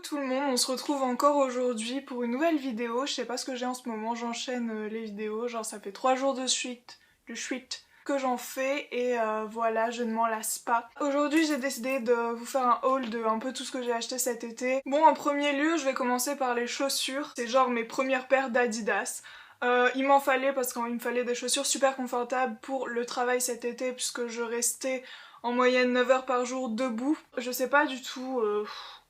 tout le monde, on se retrouve encore aujourd'hui pour une nouvelle vidéo. Je sais pas ce que j'ai en ce moment, j'enchaîne les vidéos, genre ça fait 3 jours de suite que j'en fais et voilà, je ne m'en lasse pas. Aujourd'hui j'ai décidé de vous faire un haul de un peu tout ce que j'ai acheté cet été. Bon, en premier lieu, je vais commencer par les chaussures. C'est genre mes premières paires d'Adidas. Il m'en fallait parce qu'il me fallait des chaussures super confortables pour le travail cet été puisque je restais en moyenne 9 heures par jour debout. Je sais pas du tout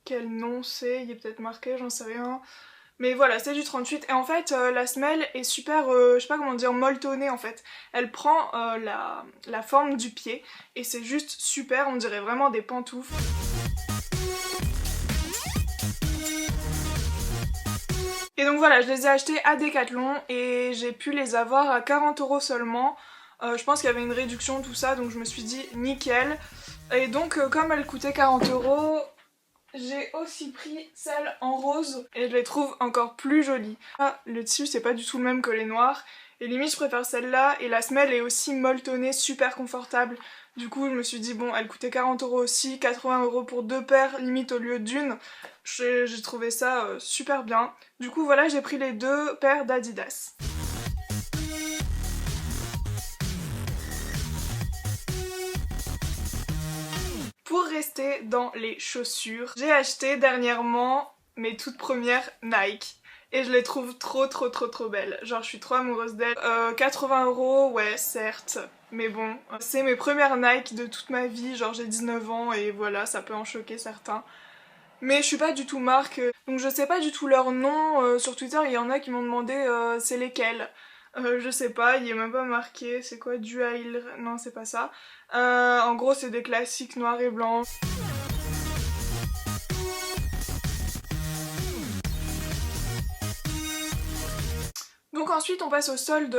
quel nom c'est, il est peut-être marqué, j'en sais rien. Mais voilà, c'est du 38 et en fait la semelle est super, je sais pas comment dire, molletonnée en fait. Elle prend la forme du pied et c'est juste super, on dirait vraiment des pantoufles. Et donc voilà, je les ai achetés à Decathlon et j'ai pu les avoir à 40 € seulement. Je pense qu'il y avait une réduction, tout ça, donc je me suis dit nickel. Et donc comme elles coûtaient 40 €, j'ai aussi pris celle en rose et je les trouve encore plus jolies. Ah, le tissu c'est pas du tout le même que les noirs et limite je préfère celle-là et la semelle est aussi molletonnée, super confortable. Du coup je me suis dit bon, elle coûtait 40 € aussi, 80 € pour 2 paires limite au lieu d'une. J'ai trouvé ça super bien. Du coup voilà, j'ai pris les 2 paires d'Adidas. Pour rester dans les chaussures, j'ai acheté dernièrement mes toutes premières Nike. Et je les trouve trop belles. Genre je suis trop amoureuse d'elles. 80 €, ouais certes. Mais bon, c'est mes premières Nike de toute ma vie. Genre j'ai 19 ans et voilà, ça peut en choquer certains. Mais je suis pas du tout marque. Donc je sais pas du tout leur nom. Sur Twitter il y en a qui m'ont demandé c'est lesquels. Je sais pas, il est même pas marqué. C'est quoi, Dual? Non, c'est pas ça. En gros c'est des classiques noirs et blancs. Donc ensuite on passe au solde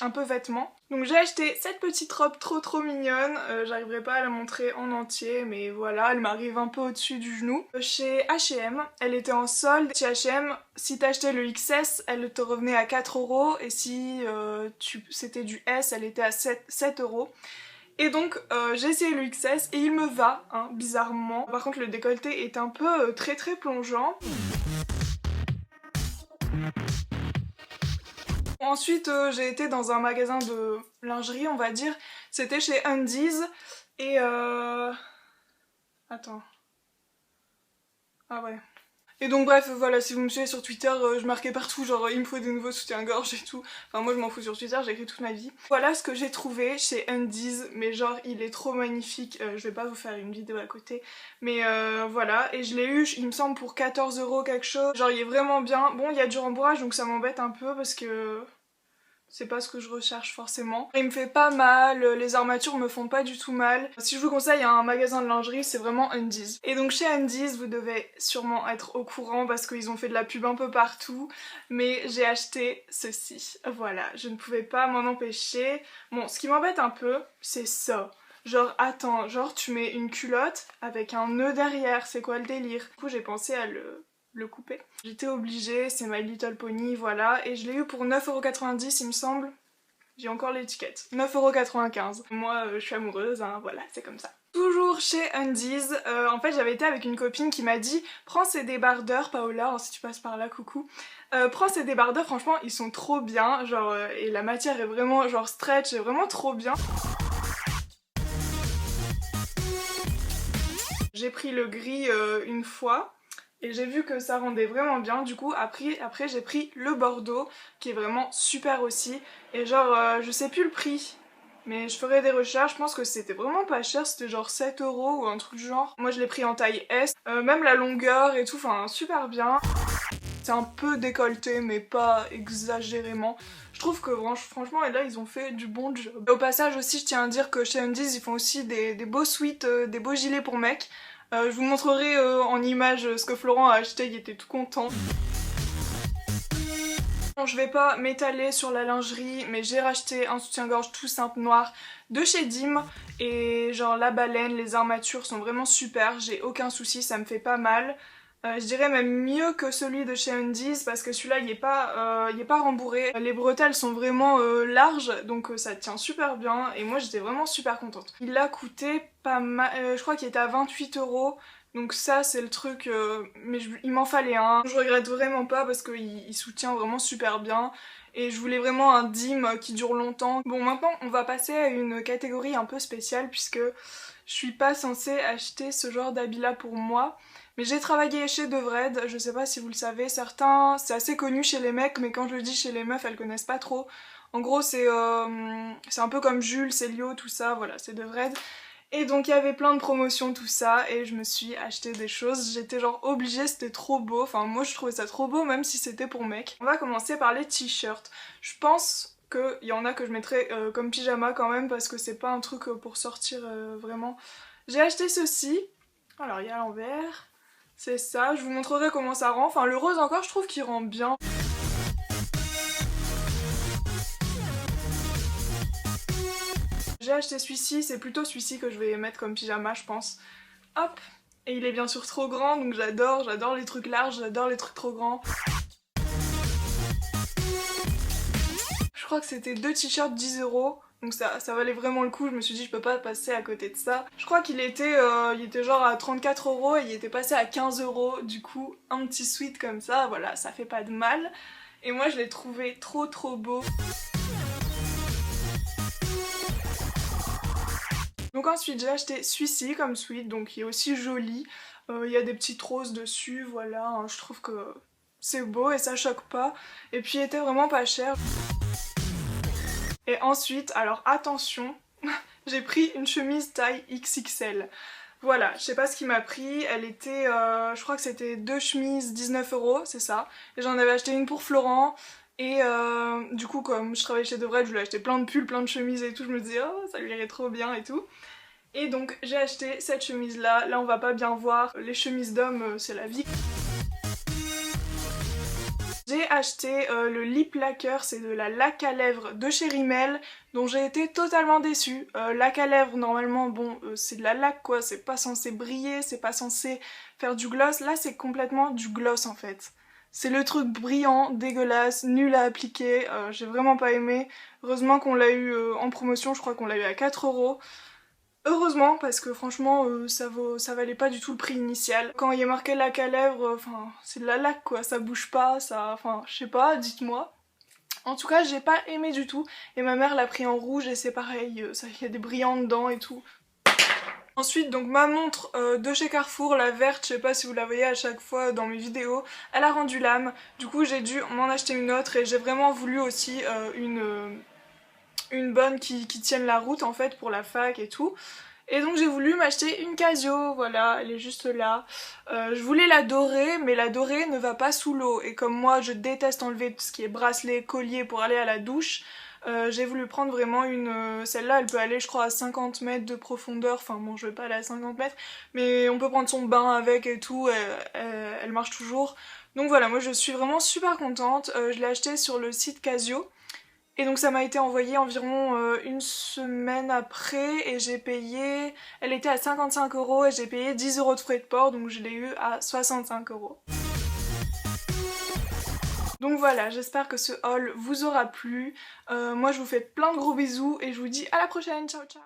un peu vêtements. Donc j'ai acheté cette petite robe trop mignonne, j'arriverai pas à la montrer en entier mais voilà, elle m'arrive un peu au-dessus du genou. Chez H&M, elle était en solde. Chez H&M, si t'achetais le XS, elle te revenait à 4 € et si c'était du S, elle était à 7 €. Et donc j'ai essayé le XS et il me va, hein, bizarrement. Par contre le décolleté est un peu très plongeant. Ensuite j'ai été dans un magasin de lingerie on va dire, c'était chez Undies et attends. Ah ouais. Et donc bref voilà, si vous me suivez sur Twitter, je marquais partout genre il me faut des nouveaux soutiens-gorge et tout. Enfin moi je m'en fous sur Twitter, j'écris toute ma vie. Voilà ce que j'ai trouvé chez Undies, mais genre il est trop magnifique, je vais pas vous faire une vidéo à côté. Mais voilà, et je l'ai eu il me semble pour 14 € quelque chose. Genre il est vraiment bien. Bon il y a du rembourrage donc ça m'embête un peu parce que c'est pas ce que je recherche forcément. Il me fait pas mal, les armatures me font pas du tout mal. Si je vous conseille un magasin de lingerie, c'est vraiment Undies. Et donc chez Undies, vous devez sûrement être au courant parce qu'ils ont fait de la pub un peu partout, mais j'ai acheté ceci. Voilà, je ne pouvais pas m'en empêcher. Bon, ce qui m'embête un peu, c'est ça. Genre, attends, genre tu mets une culotte avec un nœud derrière, c'est quoi le délire? Du coup j'ai pensé à le couper. J'étais obligée, c'est My Little Pony, voilà, et je l'ai eu pour 9,90 € il me semble. J'ai encore l'étiquette. 9,95 €. Moi je suis amoureuse, hein, voilà, c'est comme ça. Toujours chez Undies, en fait j'avais été avec une copine qui m'a dit prends ces débardeurs, Paola, hein, si tu passes par là, coucou. Prends ces débardeurs, franchement ils sont trop bien, genre, et la matière est vraiment genre stretch, c'est vraiment trop bien. J'ai pris le gris une fois. Et j'ai vu que ça rendait vraiment bien, du coup après j'ai pris le bordeaux qui est vraiment super aussi. Et genre je sais plus le prix, mais je ferai des recherches, je pense que c'était vraiment pas cher, c'était genre 7 € ou un truc du genre. Moi je l'ai pris en taille S, même la longueur et tout, enfin super bien. C'est un peu décolleté mais pas exagérément. Je trouve que franchement là ils ont fait du bon job. Au passage aussi je tiens à dire que chez Undies ils font aussi des beaux sweats, des beaux gilets pour mecs. Je vous montrerai en image ce que Florent a acheté, il était tout content. Bon, je vais pas m'étaler sur la lingerie, mais j'ai racheté un soutien-gorge tout simple noir de chez Dim. Et genre la baleine, les armatures sont vraiment super, j'ai aucun souci, ça me fait pas mal. Je dirais même mieux que celui de chez Undies parce que celui-là il est pas rembourré. Les bretelles sont vraiment larges donc ça tient super bien et moi j'étais vraiment super contente. Il a coûté pas mal, je crois qu'il était à 28 €. Donc ça c'est le truc, mais il m'en fallait un. Je regrette vraiment pas parce qu'il soutient vraiment super bien. Et je voulais vraiment un dim qui dure longtemps. Bon, maintenant on va passer à une catégorie un peu spéciale puisque je suis pas censée acheter ce genre d'habit là pour moi. Mais j'ai travaillé chez Devred, je sais pas si vous le savez, certains, c'est assez connu chez les mecs, mais quand je le dis chez les meufs, elles connaissent pas trop. En gros c'est un peu comme Jules, Célio, tout ça, voilà, c'est Devred. Et donc il y avait plein de promotions, tout ça, et je me suis acheté des choses. J'étais genre obligée, c'était trop beau. Enfin moi je trouvais ça trop beau même si c'était pour mec. On va commencer par les t-shirts. Je pense qu'il y en a que je mettrais comme pyjama quand même parce que c'est pas un truc pour sortir vraiment. J'ai acheté ceci. Alors il y a l'envers. C'est ça, je vous montrerai comment ça rend. Enfin le rose encore je trouve qu'il rend bien. J'ai acheté celui-ci, c'est plutôt celui-ci que je vais mettre comme pyjama je pense. Hop. Et il est bien sûr trop grand donc j'adore les trucs larges, j'adore les trucs trop grands. Je crois que c'était 2 t-shirts 10 €. Donc ça valait vraiment le coup, je me suis dit je peux pas passer à côté de ça. Je crois qu'il était genre à 34 € et il était passé à 15 €. Du coup un petit sweat comme ça, voilà, ça fait pas de mal. Et moi je l'ai trouvé trop beau. Donc ensuite j'ai acheté celui-ci comme sweat, donc il est aussi joli. Il y a des petites roses dessus, voilà, hein, je trouve que c'est beau et ça choque pas. Et puis il était vraiment pas cher. Et ensuite, alors attention, j'ai pris une chemise taille XXL. Voilà, je sais pas ce qui m'a pris, elle était, je crois que c'était 2 chemises 19 €, c'est ça. Et j'en avais acheté une pour Florent. Et du coup comme je travaillais chez Devred, je lui ai acheté plein de pulls, plein de chemises et tout, je me disais oh ça lui irait trop bien et tout. Et donc j'ai acheté cette chemise là, on va pas bien voir, les chemises d'hommes c'est la vie. J'ai acheté le lip lacquer, c'est de la laque à lèvres de chez Rimmel, dont j'ai été totalement déçue. Laque à lèvres normalement bon c'est de la laque quoi, c'est pas censé briller, c'est pas censé faire du gloss, là c'est complètement du gloss en fait. C'est le truc brillant, dégueulasse, nul à appliquer, j'ai vraiment pas aimé. Heureusement qu'on l'a eu en promotion, je crois qu'on l'a eu à 4 €. Heureusement parce que franchement ça valait pas du tout le prix initial. Quand il y a marqué laque à lèvres, enfin c'est de la laque quoi, ça bouge pas, ça, enfin je sais pas, dites-moi. En tout cas j'ai pas aimé du tout et ma mère l'a pris en rouge et c'est pareil, il y a des brillants dedans et tout. Ensuite donc ma montre de chez Carrefour, la verte, je sais pas si vous la voyez à chaque fois dans mes vidéos, elle a rendu l'âme, du coup j'ai dû m'en acheter une autre et j'ai vraiment voulu aussi une bonne qui tienne la route en fait pour la fac et tout. Et donc j'ai voulu m'acheter une Casio, voilà, elle est juste là. Je voulais la dorée, mais la dorée ne va pas sous l'eau. Et comme moi je déteste enlever tout ce qui est bracelet, collier pour aller à la douche, j'ai voulu prendre vraiment une... Celle-là elle peut aller je crois à 50 mètres de profondeur, enfin bon je vais pas aller à 50 mètres, mais on peut prendre son bain avec et tout, elle marche toujours. Donc voilà, moi je suis vraiment super contente, je l'ai achetée sur le site Casio. Et donc ça m'a été envoyé environ une semaine après et j'ai payé... Elle était à 55 € et j'ai payé 10 € de frais de port, donc je l'ai eu à 65 €. Donc voilà, j'espère que ce haul vous aura plu. Moi je vous fais plein de gros bisous et je vous dis à la prochaine, ciao ciao.